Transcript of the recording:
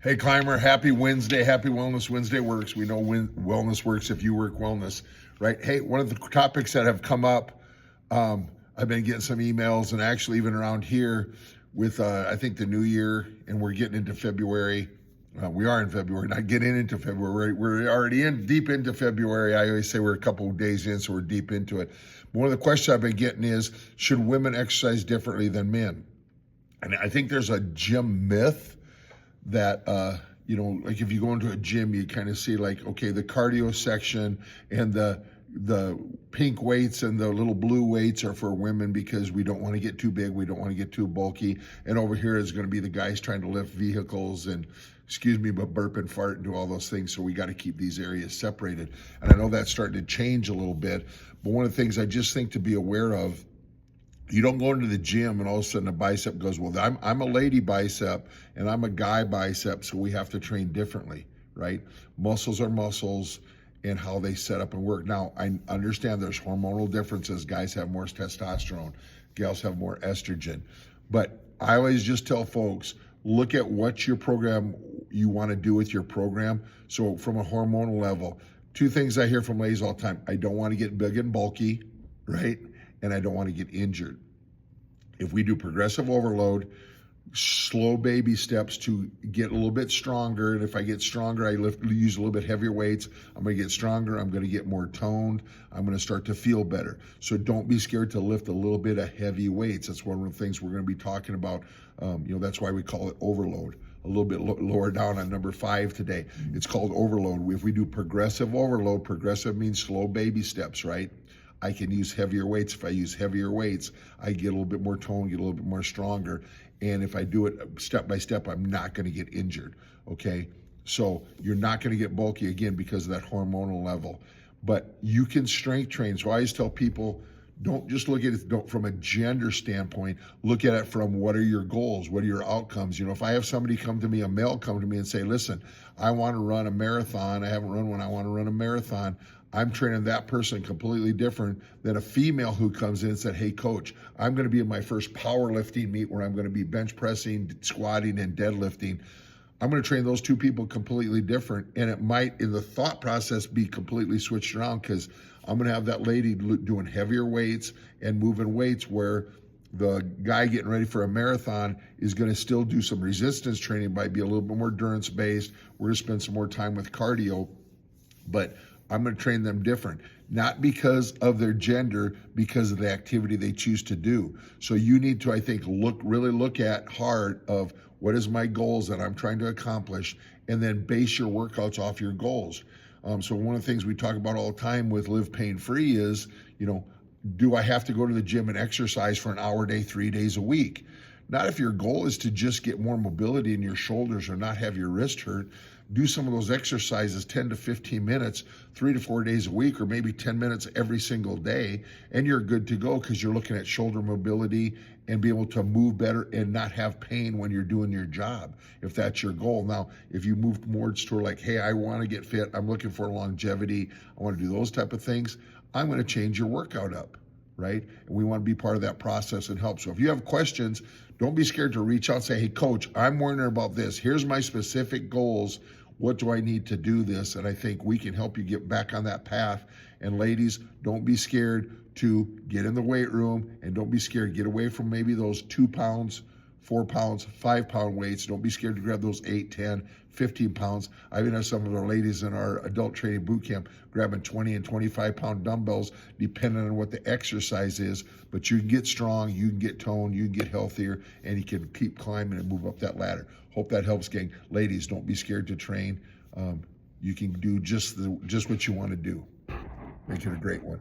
Hey, climber, happy Wednesday. Happy Wellness Wednesday works. We know wellness works if you work wellness, right? Hey, one of the topics that have come up, I've been getting some emails and actually even around here with, I think, the new year, and we're getting into February. We are in February, not getting into February. We're already deep into February. I always say we're a couple of days in, so we're deep into it. But one of the questions I've been getting is, should women exercise differently than men? And I think there's a gym myth that like if you go into a gym, you kind of see like, okay, the cardio section and the pink weights and the little blue weights are for women because we don't want to get too big, we don't want to get too bulky, and over here is going to be the guys trying to lift vehicles and, excuse me, but burp and fart and do all those things. So we got to keep these areas separated, and I know that's starting to change a little bit, but one of the things I just think to be aware of, you don't go into the gym and all of a sudden a bicep goes, well, I'm a lady bicep and I'm a guy bicep, so we have to train differently, right? Muscles are muscles and how they set up and work. Now, I understand there's hormonal differences. Guys have more testosterone, gals have more estrogen. But I always just tell folks, look at what your program, you want to do with your program. So from a hormonal level, two things I hear from ladies all the time: I don't want to get big and bulky, right? And I don't want to get injured. If we do progressive overload, slow baby steps to get a little bit stronger, and if I get stronger, I use a little bit heavier weights, I'm going to get stronger, I'm going to get more toned, I'm going to start to feel better. So don't be scared to lift a little bit of heavy weights. That's one of the things we're going to be talking about. That's why we call it overload. A little bit lower down on number 5 today. It's called overload. If we do progressive overload, progressive means slow baby steps, right? I can use heavier weights. If I use heavier weights, I get a little bit more tone, get a little bit more stronger. And if I do it step by step, I'm not going to get injured, okay? So you're not going to get bulky, again, because of that hormonal level. But you can strength train. So I always tell people, don't just look at it from a gender standpoint. Look at it from, what are your goals? What are your outcomes? If I have somebody come to me, a male come to me and say, listen, I want to run a marathon. I haven't run one. I want to run a marathon. I'm training that person completely different than a female who comes in and said, hey, coach, I'm going to be in my first powerlifting meet where I'm going to be bench pressing, squatting, and deadlifting. I'm going to train those two people completely different. And it might, in the thought process, be completely switched around, because I'm going to have that lady doing heavier weights and moving weights, where the guy getting ready for a marathon is going to still do some resistance training, might be a little bit more endurance based. We're going to spend some more time with cardio, but I'm going to train them different, not because of their gender, because of the activity they choose to do. So you need to, I think, really look at hard of, what is my goals that I'm trying to accomplish, and then base your workouts off your goals. So one of the things we talk about all the time with Live Pain Free is, do I have to go to the gym and exercise for an hour a day, 3 days a week? Not if your goal is to just get more mobility in your shoulders or not have your wrist hurt. Do some of those exercises 10 to 15 minutes, 3 to 4 days a week, or maybe 10 minutes every single day, and you're good to go, because you're looking at shoulder mobility and be able to move better and not have pain when you're doing your job, if that's your goal. Now, if you move more to like, hey, I want to get fit, I'm looking for longevity, I want to do those type of things, I'm going to change your workout up, right? And we want to be part of that process and help. So if you have questions, don't be scared to reach out and say, hey, coach, I'm wondering about this. Here's my specific goals. What do I need to do this? And I think we can help you get back on that path. And ladies, don't be scared to get in the weight room, and don't be scared. Get away from maybe those 2 pounds, 4 pounds, 5 pound weights. Don't be scared to grab those 8, 10, 15 pounds. I even have some of our ladies in our adult training boot camp grabbing 20 and 25 pound dumbbells, depending on what the exercise is. But you can get strong, you can get toned, you can get healthier, and you can keep climbing and move up that ladder. Hope that helps, gang. Ladies, don't be scared to train. You can do just what you want to do. Make it a great one.